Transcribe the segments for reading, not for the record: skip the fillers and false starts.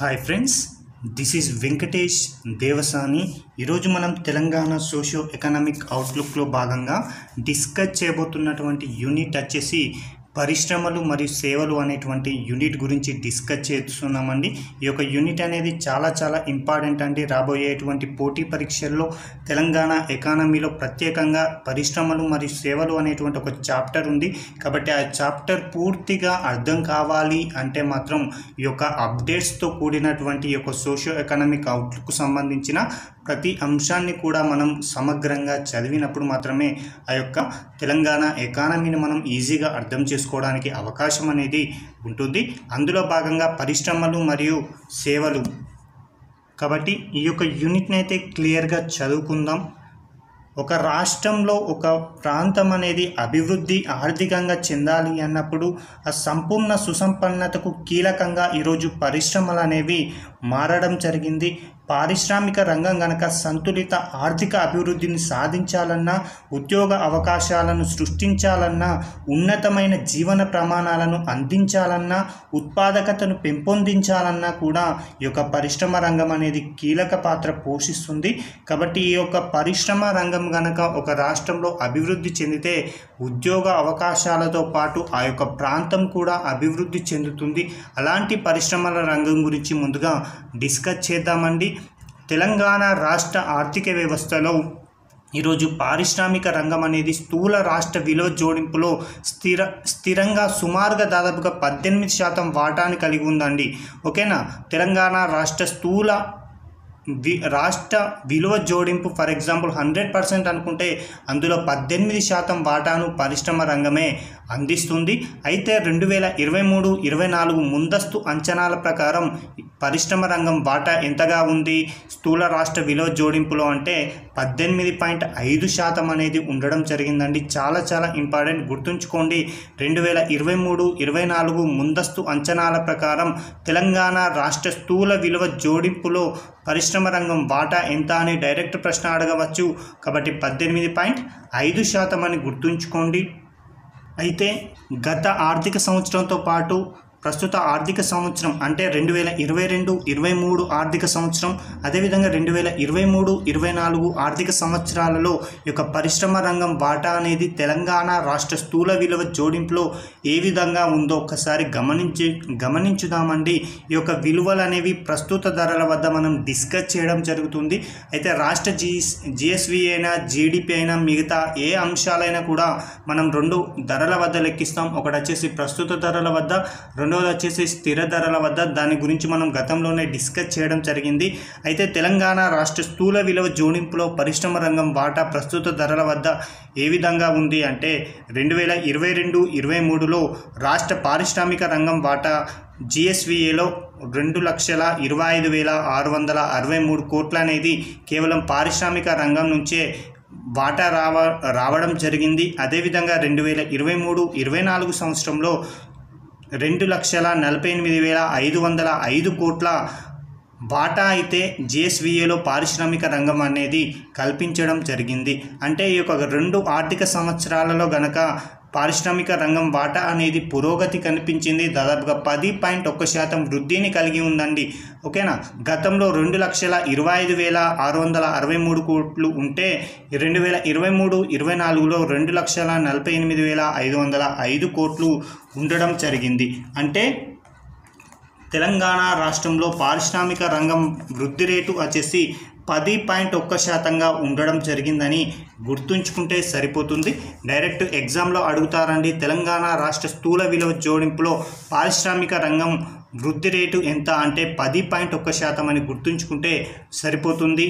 Hi friends, this is Venkatesh Devasani. ఈరోజు మనం Telangana socio economic అవుట్లుక్లో భాగంగా డిస్కస్ చేయబోతున్నటువంటి యూనిట్ వచ్చేసి పరిశ్రమలు మరియు సేవలు అనేటువంటి యూనిట్ గురించి డిస్కస్ చేస్తున్నామండి. ఈ యొక్క యూనిట్ అనేది చాలా ఇంపార్టెంట్ అండి. రాబోయేటువంటి పోటీ పరీక్షల్లో తెలంగాణ ఎకానమీలో ప్రత్యేకంగా పరిశ్రమలు మరియు సేవలు అనేటువంటి ఒక చాప్టర్ ఉంది. కాబట్టి ఆ చాప్టర్ పూర్తిగా అర్థం కావాలి అంటే మాత్రం ఈ యొక్క అప్డేట్స్తో కూడినటువంటి ఈ యొక్క సోషియో ఎకనామిక్ అవుట్లుక్ సంబంధించిన ప్రతి అంశాన్ని కూడా మనం సమగ్రంగా చదివినప్పుడు మాత్రమే ఆ యొక్క తెలంగాణ ఎకానమీని మనం ఈజీగా అర్థం చేసుకోవడానికి అవకాశం అనేది ఉంటుంది. అందులో భాగంగా పరిశ్రమలు మరియు సేవలు. కాబట్టి ఈ యొక్క యూనిట్ని అయితే క్లియర్గా చదువుకుందాం. ఒక రాష్ట్రంలో ఒక ప్రాంతం అనేది అభివృద్ధి ఆర్థికంగా చెందాలి అన్నప్పుడు ఆ సంపూర్ణ సుసంపన్నతకు కీలకంగా ఈరోజు పరిశ్రమలు అనేవి మారడం జరిగింది. పారిశ్రామిక రంగం కనుక సంతులిత ఆర్థిక అభివృద్ధిని సాధించాలన్నా, ఉద్యోగ అవకాశాలను సృష్టించాలన్నా, ఉన్నతమైన జీవన ప్రమాణాలను అందించాలన్నా, ఉత్పాదకతను పెంపొందించాలన్నా కూడా ఈ యొక్క పరిశ్రమ రంగం అనేది కీలక పాత్ర పోషిస్తుంది. కాబట్టి ఈ యొక్క పరిశ్రమ రంగం కనుక ఒక రాష్ట్రంలో అభివృద్ధి చెందితే ఉద్యోగ అవకాశాలతో పాటు ఆ యొక్క ప్రాంతం కూడా అభివృద్ధి చెందుతుంది. అలాంటి పరిశ్రమల రంగం గురించి ముందుగా డిస్కస్ చేద్దామండి. తెలంగాణ రాష్ట్ర ఆర్థిక వ్యవస్థలో ఈరోజు పారిశ్రామిక రంగం అనేది స్థూల రాష్ట్ర విలువ జోడింపులో స్థిరంగా సుమారుగా దాదాపుగా 18% వాటాని కలిగి ఉందండి. ఓకేనా. తెలంగాణ రాష్ట్ర విలువ జోడింపు ఫర్ ఎగ్జాంపుల్ 100% అనుకుంటే అందులో 18% వాటాను పరిశ్రమ రంగమే అందిస్తుంది. అయితే 2023-24 ముందస్తు అంచనాల ప్రకారం పరిశ్రమ రంగం వాటా ఎంతగా ఉంది స్థూల రాష్ట్ర విలువ జోడింపులో అంటే 18.5% అనేది ఉండడం జరిగిందండి. చాలా ఇంపార్టెంట్, గుర్తుంచుకోండి. 2023-24 ముందస్తు అంచనాల ప్రకారం తెలంగాణ రాష్ట్ర స్థూల విలువ జోడింపులో పరిశ్రమ రంగం వాటా ఎంత అని డైరెక్ట్ ప్రశ్న అడగవచ్చు. కాబట్టి 18.5% అని గుర్తుంచుకోండి. అయితే గత ఆర్థిక సంవత్సరంతో పాటు ప్రస్తుత ఆర్థిక సంవత్సరం అంటే 2022-23 ఆర్థిక సంవత్సరం, అదేవిధంగా 2023-24 ఆర్థిక సంవత్సరాలలో ఈ యొక్క పరిశ్రమ రంగం వాటా అనేది తెలంగాణ రాష్ట్ర స్థూల విలువ జోడింపులో ఏ విధంగా ఉందో ఒకసారి గమనించుదామండి. ఈ యొక్క విలువలు అనేవి ప్రస్తుత ధరల వద్ద మనం డిస్కస్ చేయడం జరుగుతుంది. అయితే రాష్ట్ర జిఎస్వి అయినా జీడిపి అయినా మిగతా ఏ అంశాలైనా కూడా మనం 2 ధరల వద్ద లెక్కిస్తాం. ఒకటి వచ్చేసి ప్రస్తుత ధరల వద్ద, రెండవది వచ్చేసి స్థిర ధరల వద్ద. దాని గురించి మనం గతంలోనే డిస్కస్ చేయడం జరిగింది. అయితే తెలంగాణ రాష్ట్ర స్థూల విలువ జోడింపులో పరిశ్రమ రంగం వాటా ప్రస్తుత ధరల వద్ద ఏ విధంగా ఉంది అంటే 2022-23లో రాష్ట్ర పారిశ్రామిక రంగం వాటా జిఎస్విఏలో 2,25,663 కోట్ల అనేది కేవలం పారిశ్రామిక రంగం నుంచే వాటా రావడం జరిగింది. అదేవిధంగా 2023-24 సంవత్సరంలో 2,48,505 కోట్ల వాటా అయితే జిఎస్విఏలో పారిశ్రామిక రంగం అనేది కల్పించడం జరిగింది. అంటే ఈ యొక్క 2 ఆర్థిక సంవత్సరాలలో గనక పారిశ్రామిక రంగం వాటా అనేది పురోగతి కనిపించింది. దాదాపుగా 10.1% వృద్ధిని కలిగి ఉందండి. ఓకేనా. గతంలో 2,25,663 కోట్లు ఉంటే 2023-24లో 2,48,505 కోట్లు ఉండడం జరిగింది. అంటే తెలంగాణ రాష్ట్రంలో పారిశ్రామిక రంగం వృద్ధి రేటు వచ్చేసి 10.1%గా ఉండడం జరిగిందని గుర్తుంచుకుంటే సరిపోతుంది. డైరెక్ట్ ఎగ్జామ్లో అడుగుతారండి, తెలంగాణ రాష్ట్ర స్థూల విలువ జోడింపులో పారిశ్రామిక రంగం వృద్ధి రేటు ఎంత అంటే 10.1% అని గుర్తుంచుకుంటే సరిపోతుంది.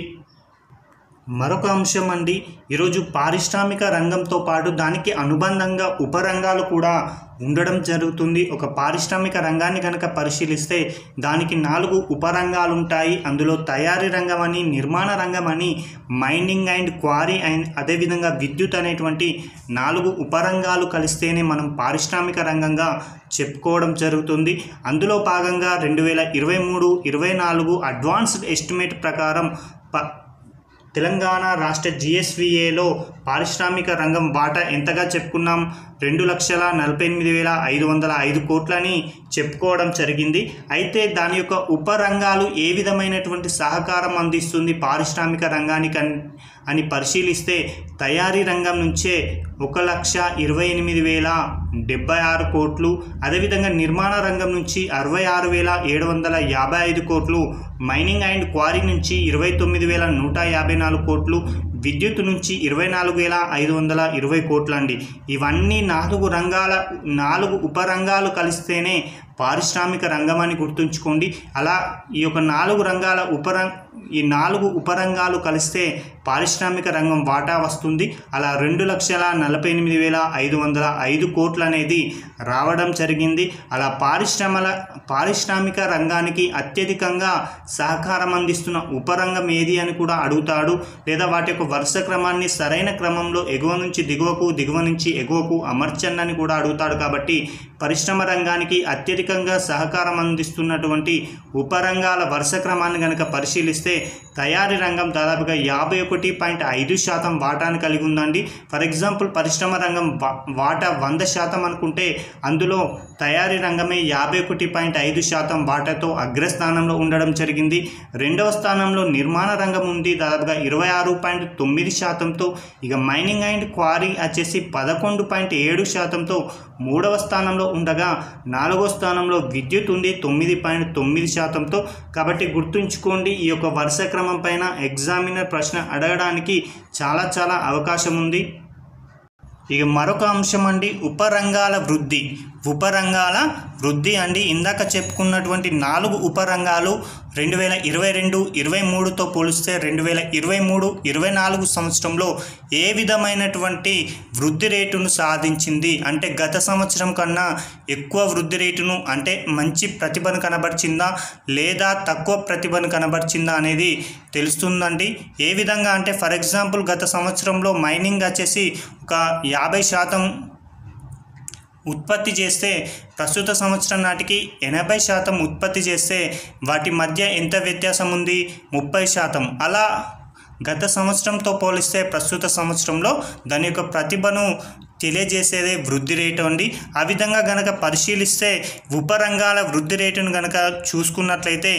మరొక అంశం అండి, ఈరోజు పారిశ్రామిక రంగంతో పాటు దానికి అనుబంధంగా ఉపరంగాలు కూడా ఉండడం జరుగుతుంది. ఒక పారిశ్రామిక రంగాన్ని కనుక పరిశీలిస్తే దానికి 4 ఉపరంగాలు ఉంటాయి. అందులో తయారీ రంగం అని, నిర్మాణ రంగం అని, మైనింగ్ అండ్ క్వారీ అండ్ అదేవిధంగా విద్యుత్ అనేటువంటి 4 ఉపరంగాలు కలిస్తేనే మనం పారిశ్రామిక రంగంగా చెప్పుకోవడం జరుగుతుంది. అందులో భాగంగా 2023-24 అడ్వాన్స్డ్ ఎస్టిమేట్ ప్రకారం తెలంగాణ రాష్ట్ర జిఎస్విఏలో పారిశ్రామిక రంగం వాటా ఎంతగా చెప్పుకున్నాం 2,48,505 కోట్లని చెప్పుకోవడం జరిగింది. అయితే దాని యొక్క ఉపరంగాలు ఏ విధమైనటువంటి సహకారం అందిస్తుంది పారిశ్రామిక రంగానికి అని పరిశీలిస్తే తయారీ రంగం నుంచే 1,28,076 కోట్లు, అదేవిధంగా నిర్మాణ రంగం నుంచి 66,755 కోట్లు, మైనింగ్ అండ్ క్వారీ నుంచి 29,154 కోట్లు, విద్యుత్ నుంచి 24,520 కోట్లు అండి. ఇవన్నీ 4 ఉపరంగాలు కలిస్తేనే పారిశ్రామిక రంగం అని గుర్తుంచుకోండి. అలా ఈ యొక్క 4 ఉపరంగాలు కలిస్తే పారిశ్రామిక రంగం వాటా వస్తుంది. అలా 2,48,505 కోట్లు అనేది రావడం జరిగింది. అలా పారిశ్రామిక రంగానికి అత్యధికంగా సహకారం అందిస్తున్న ఉపరంగం ఏది అని కూడా అడుగుతాడు. లేదా వాటి యొక్క వరుస క్రమాన్ని సరైన క్రమంలో ఎగువ నుంచి దిగువకు, దిగువ నుంచి ఎగువకు అమర్చండి అని కూడా అడుగుతాడు. కాబట్టి పరిశ్రమ రంగానికి అత్యధికంగా సహకారం అందిస్తున్నటువంటి ఉపరంగాల వరుస క్రమాన్ని కనుక పరిశీలిస్తే తయారీ రంగం దాదాపుగా 51.5% వాటాను కలిగి ఉందండి. ఫర్ ఎగ్జాంపుల్ పరిశ్రమ రంగం వాటా 100% అనుకుంటే అందులో తయారీ రంగమే 51.5% వాటాతో అగ్రస్థానంలో ఉండడం జరిగింది. రెండవ స్థానంలో నిర్మాణ రంగం ఉంది దాదాపుగా 26.9%తో. ఇక మైనింగ్ అండ్ క్వారీ వచ్చేసి 11.7%తో మూడవ స్థానంలో ఉండగా, నాలుగో స్థానంలో విద్యుత్ ఉంది 9.9%తో. కాబట్టి గుర్తుంచుకోండి, ఈ యొక్క వరుస క్రమం పైన ఎగ్జామినర్ ప్రశ్న అడగడానికి చాలా అవకాశం ఉంది. ఇక మరొక అంశం అండి ఉపరంగాల వృద్ధి అండి. ఇందాక చెప్పుకున్నటువంటి 4 ఉపరంగాలు 2022-23తో పోలిస్తే 2023-24 సంవత్సరంలో ఏ విధమైనటువంటి వృద్ధి రేటును సాధించింది అంటే గత సంవత్సరం కన్నా ఎక్కువ వృద్ధి రేటును, అంటే మంచి ప్రతిభను కనబరిచిందా లేదా తక్కువ ప్రతిభను కనబరిచిందా అనేది తెలుస్తుందండి. ఏ విధంగా అంటే ఫర్ ఎగ్జాంపుల్ గత సంవత్సరంలో మైనింగ్ వచ్చేసి ఒక 50% ఉత్పత్తి చేస్తే ప్రస్తుత సంవత్సరం నాటికి 80% ఉత్పత్తి చేస్తే వాటి మధ్య ఎంత వ్యత్యాసం ఉంది? 30%. అలా గత సంవత్సరంతో పోలిస్తే ప్రస్తుత సంవత్సరంలో దాని యొక్క ప్రతిభను తెలియజేసేదే వృద్ధి రేటు అండి. ఆ విధంగా గనక పరిశీలిస్తే ఉపరంగాల వృద్ధి రేటును గనక చూసుకున్నట్లయితే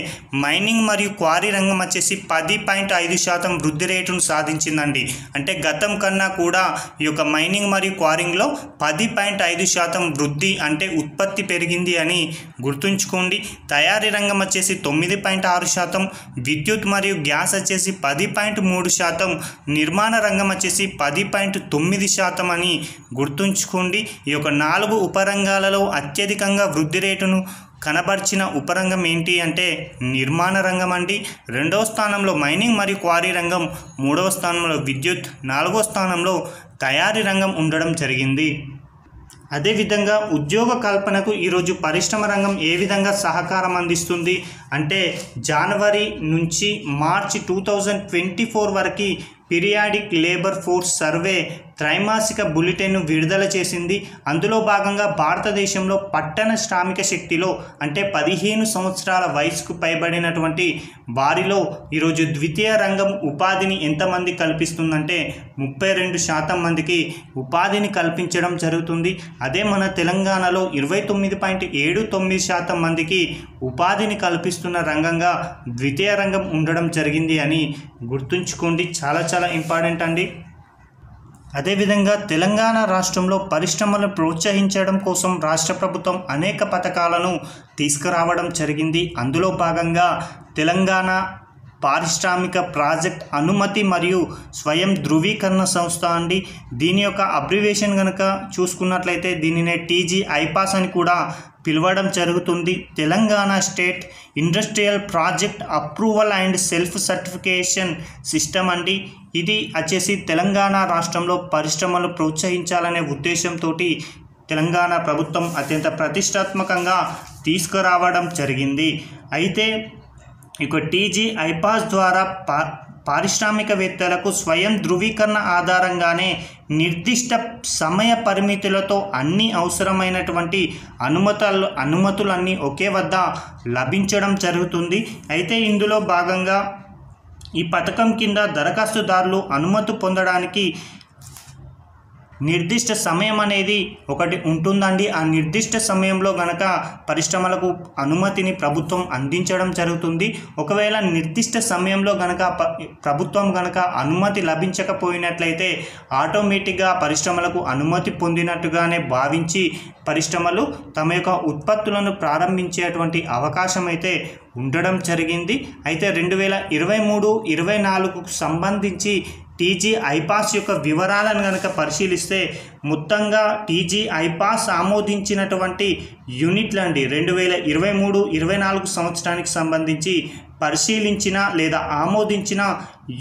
మైనింగ్ మరియు క్వారీ రంగం వచ్చేసి 10.5% వృద్ధి రేటును సాధించిందండి. అంటే గతం కన్నా కూడా ఈ యొక్క మైనింగ్ మరియు క్వారింగ్లో 10.5% వృద్ధి అంటే ఉత్పత్తి పెరిగింది అని గుర్తుంచుకోండి. తయారీ రంగం వచ్చేసి 9.6%, విద్యుత్ మరియు గ్యాస్ వచ్చేసి 10.3%, నిర్మాణ రంగం వచ్చేసి 10.9% అని గుర్తుంచుకోండి. ఈ యొక్క 4 ఉపరంగాలలో అత్యధికంగా వృద్ధి రేటును కనబర్చిన ఉపరంగం ఏంటి అంటే నిర్మాణ రంగం అండి. రెండవ స్థానంలో మైనింగ్ మరియు క్వారీ రంగం, మూడవ స్థానంలో విద్యుత్, నాలుగవ స్థానంలో తయారీ రంగం ఉండడం జరిగింది. అదేవిధంగా ఉద్యోగ కల్పనకు ఈరోజు పరిశ్రమ రంగం ఏ విధంగా సహకారం అందిస్తుంది అంటే జనవరి నుంచి మార్చి 2024 వరకు పీరియాడిక్ లేబర్ ఫోర్స్ సర్వే త్రైమాసిక బులెటిన్ను విడుదల చేసింది. అందులో భాగంగా భారతదేశంలో పట్టణ శ్రామిక శక్తిలో అంటే 15 సంవత్సరాల వయసుకు పైబడినటువంటి వారిలో ఈరోజు ద్వితీయ రంగం ఉపాధిని ఎంతమంది కల్పిస్తుందంటే 32% మందికి ఉపాధిని కల్పించడం జరుగుతుంది. అదే మన తెలంగాణలో 29.79% మందికి ఉపాధిని కల్పిస్తున్న రంగంగా ద్వితీయ రంగం ఉండడం జరిగింది అని గుర్తుంచుకోండి. చాలా ఇంపార్టెంట్ అండి. అదేవిధంగా తెలంగాణ రాష్ట్రంలో పరిశ్రమలను ప్రోత్సహించడం కోసం రాష్ట్ర ప్రభుత్వం అనేక పథకాలను తీసుకురావడం జరిగింది. అందులో భాగంగా తెలంగాణ పారిశ్రామిక ప్రాజెక్ట్ అనుమతి మరియు స్వయం ధృవీకరణ సంస్థ అండి. దీని యొక్క అబ్రివేషన్ కనుక చూసుకున్నట్లయితే దీనినే TGIPAS అని కూడా పిలవడం జరుగుతుంది. Telangana state industrial project approval and self certification system అండి. ఇది వచ్చేసి తెలంగాణ రాష్ట్రంలో పరిశ్రమలు ప్రోత్సహించాలనే ఉద్దేశంతో తెలంగాణ ప్రభుత్వం అత్యంత ప్రతిష్టాత్మకంగా తీసుకురావడం జరిగింది. అయితే ఇక TGIPAS ద్వారా పారిశ్రామికవేత్తలకు స్వయం ధృవీకరణ ఆధారంగానే నిర్దిష్ట సమయ పరిమితులతో అన్ని అవసరమైనటువంటి అనుమతులన్నీ ఒకే వద్ద లభించడం జరుగుతుంది. అయితే ఇందులో భాగంగా ఈ పథకం కింద దరఖాస్తుదారులు అనుమతి పొందడానికి నిర్దిష్ట సమయం అనేది ఒకటి ఉంటుందండి. ఆ నిర్దిష్ట సమయంలో గనక పరిశ్రమలకు అనుమతిని ప్రభుత్వం అందించడం జరుగుతుంది. ఒకవేళ నిర్దిష్ట సమయంలో గనక ప్రభుత్వం గనక అనుమతి లభించకపోయినట్లయితే ఆటోమేటిక్గా పరిశ్రమలకు అనుమతి పొందినట్టుగానే భావించి పరిశ్రమలు తమ యొక్క ఉత్పత్తులను ప్రారంభించేటువంటి అవకాశం అయితే ఉండడం జరిగింది. అయితే 2023-24కు సంబంధించి టీజీ ఐపాస్ యొక్క వివరాలను కనుక పరిశీలిస్తే మొత్తంగా టీజీ ఐపాస్ ఆమోదించినటువంటి యూనిట్లు అండి 2023-24 సంవత్సరానికి సంబంధించి పరిశీలించిన లేదా ఆమోదించిన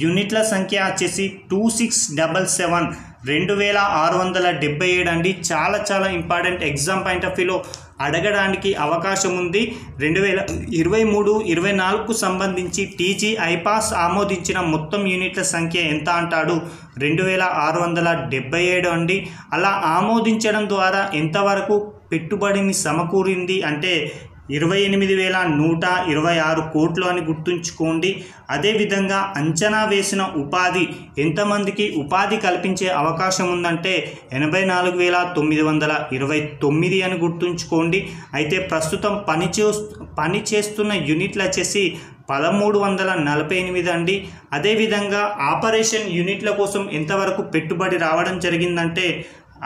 యూనిట్ల సంఖ్య వచ్చేసి 2677 2677 అండి. చాలా ఇంపార్టెంట్ ఎగ్జామ్ పాయింట్ ఆఫ్ వ్యూలో అడగడానికి అవకాశం ఉంది. 2023-24కు సంబంధించి టీజీ ఐపాస్ ఆమోదించిన మొత్తం యూనిట్ల సంఖ్య ఎంత అంటాడు 2677 అండి. అలా ఆమోదించడం ద్వారా ఎంతవరకు పెట్టుబడిని సమకూరింది అంటే 28,126 కోట్లు అని గుర్తుంచుకోండి. అదేవిధంగా అంచనా వేసిన ఉపాధి ఎంతమందికి ఉపాధి కల్పించే అవకాశం ఉందంటే 84,929 అని గుర్తుంచుకోండి. అయితే ప్రస్తుతం పనిచేస్తున్న యూనిట్లు వచ్చేసి 1348 అండి. అదేవిధంగా ఆపరేషన్ యూనిట్ల కోసం ఎంతవరకు పెట్టుబడి రావడం జరిగిందంటే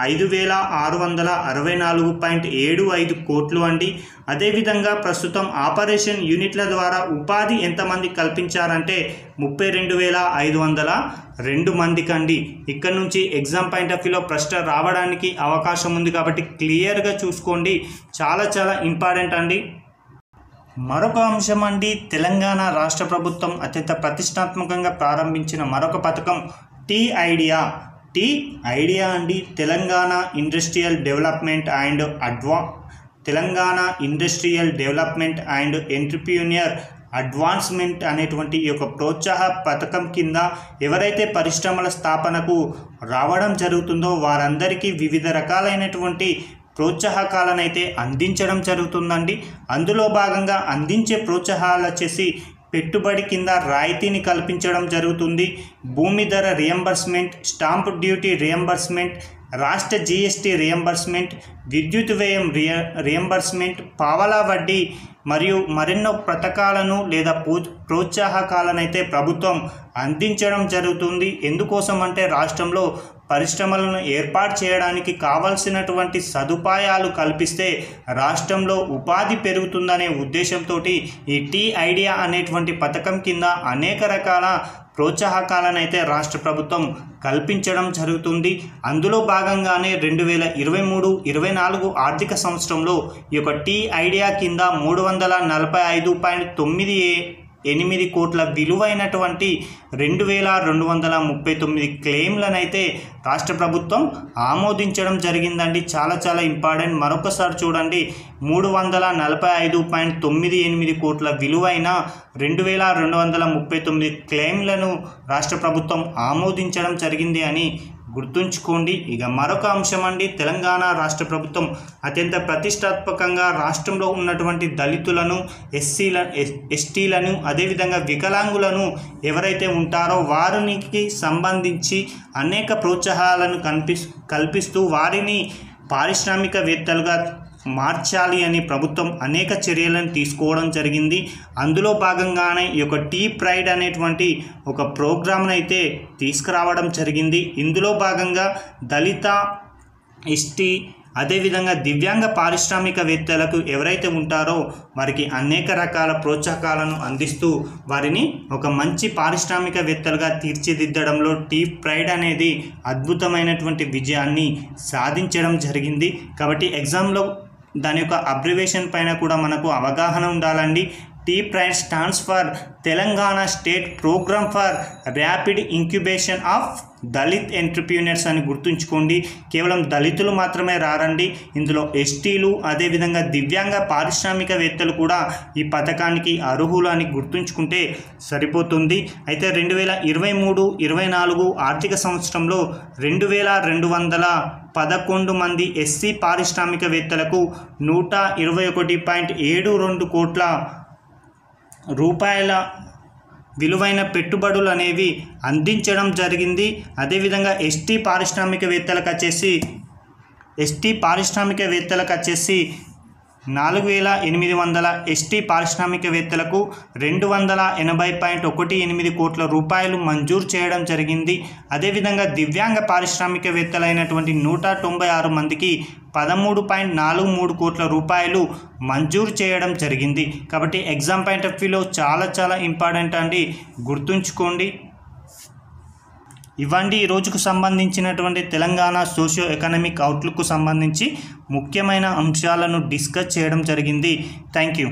5,664.75 కోట్లు అండి. అదేవిధంగా ప్రస్తుతం ఆపరేషన్ యూనిట్ల ద్వారా ఉపాధి ఎంతమంది కల్పించారంటే 32,502 మందికి అండి. ఇక్కడ నుంచి ఎగ్జామ్ పాయింట్ ఆఫ్ వ్యూలో ప్రశ్న రావడానికి అవకాశం ఉంది కాబట్టి క్లియర్గా చూసుకోండి. చాలా ఇంపార్టెంట్ అండి. మరొక అంశం అండి, తెలంగాణ రాష్ట్ర ప్రభుత్వం అత్యంత ప్రతిష్టాత్మకంగా ప్రారంభించిన మరొక పథకం టీ ఐడియా అండి. Telangana industrial development and entrepreneur advancement అనేటువంటి ఈ యొక్క ప్రోత్సాహ పథకం కింద ఎవరైతే పరిశ్రమల స్థాపనకు రావడం జరుగుతుందో వారందరికీ వివిధ రకాలైనటువంటి ప్రోత్సాహకాలను అయితే అందించడం జరుగుతుందండి. అందులో భాగంగా అందించే ప్రోత్సాహాలు వచ్చేసి పెట్టుబడి కింద రాయితీని కల్పించడం జరుగుతుంది. భూమి ధర రియంబర్స్మెంట్, స్టాంప్ డ్యూటీ రియంబర్స్మెంట్, రాష్ట్ర జీఎస్టీ రియంబర్స్మెంట్, విద్యుత్ వ్యయం రియంబర్స్మెంట్, పావలా వడ్డీ మరియు మరెన్నో పథకాలను లేదా ప్రోత్సాహకాలను అయితే ప్రభుత్వం అందించడం జరుగుతుంది. ఎందుకోసం అంటే రాష్ట్రంలో పరిశ్రమలను ఏర్పాటు చేయడానికి కావాల్సినటువంటి సదుపాయాలు కల్పిస్తే రాష్ట్రంలో ఉపాధి పెరుగుతుందనే ఉద్దేశంతో ఈ టీ ఐడియా అనేటువంటి పథకం కింద అనేక రకాల ప్రోత్సాహకాలను అయితే రాష్ట్ర ప్రభుత్వం కల్పించడం జరుగుతుంది. అందులో భాగంగానే 2023-24 ఆర్థిక సంవత్సరంలో ఈ యొక్క టీ ఐడియా కింద 345.98 కోట్ల విలువైనటువంటి 2,239 క్లెయిమ్లను అయితే రాష్ట్ర ప్రభుత్వం ఆమోదించడం జరిగిందండి. చాలా ఇంపార్టెంట్. మరొకసారి చూడండి, 345.98 కోట్ల విలువైన 2,239 క్లెయిమ్లను రాష్ట్ర ప్రభుత్వం ఆమోదించడం జరిగింది అని గుర్తుంచుకోండి. ఇక మరొక అంశం అండి, తెలంగాణ రాష్ట్ర ప్రభుత్వం అత్యంత ప్రతిష్టాత్మకంగా రాష్ట్రంలో ఉన్నటువంటి దళితులను, ఎస్టీలను, అదేవిధంగా వికలాంగులను ఎవరైతే ఉంటారో వారికి సంబంధించి అనేక ప్రోత్సాహాలను కల్పిస్తూ వారిని పారిశ్రామికవేత్తలుగా మార్చాలి అని ప్రభుత్వం అనేక చర్యలను తీసుకోవడం జరిగింది. అందులో భాగంగానే ఈ యొక్క టీ ప్రైడ్ అనేటువంటి ఒక ప్రోగ్రామ్ను అయితే తీసుకురావడం జరిగింది. ఇందులో భాగంగా దళిత, ఎస్టీ, అదేవిధంగా దివ్యాంగ పారిశ్రామికవేత్తలకు ఎవరైతే ఉంటారో వారికి అనేక రకాల ప్రోత్సాహకాలను అందిస్తూ వారిని ఒక మంచి పారిశ్రామికవేత్తలుగా తీర్చిదిద్దడంలో టీ ప్రైడ్ అనేది అద్భుతమైనటువంటి విజయాన్ని సాధించడం జరిగింది. కాబట్టి ఎగ్జామ్లో దాని యొక్క అబ్రివేషన్ పైన కూడా మనకు అవగాహన ఉండాలండి. T pride stands for Telangana state program for rapid incubation of Dalit entrepreneurs అని గుర్తుంచుకోండి. కేవలం దళితులు మాత్రమే రారండి, ఇందులో ఎస్టీలు, అదేవిధంగా దివ్యాంగ పారిశ్రామికవేత్తలు కూడా ఈ పథకానికి అర్హులు అని గుర్తుంచుకుంటే సరిపోతుంది. అయితే 2023-24 ఆర్థిక సంవత్సరంలో 2,211 మంది ఎస్సీ పారిశ్రామికవేత్తలకు 121.72 కోట్ల రూపాయల విలువైన పెట్టుబడులు అనేవి అందించడం జరిగింది. అదేవిధంగా ఎస్టీ పారిశ్రామికవేత్తలకు వచ్చేసి 4800 ఎస్టీ పారిశ్రామికవేత్తలకు 280.18 కోట్ల రూపాయలు మంజూరు చేయడం జరిగింది. అదేవిధంగా దివ్యాంగ పారిశ్రామికవేత్తలైనటువంటి 196 మందికి 13.43 కోట్ల రూపాయలు మంజూరు చేయడం జరిగింది. కాబట్టి ఎగ్జామ్ పాయింట్ ఆఫ్ వ్యూలో చాలా ఇంపార్టెంట్ అండి, గుర్తుంచుకోండి. ఇవ్వండి ఈ రోజుకు సంబంధించినటువంటి తెలంగాణ సోషియో ఎకనామిక్ అవుట్లుక్కు సంబంధించి ముఖ్యమైన అంశాలను డిస్కస్ చేయడం జరిగింది. Thank you.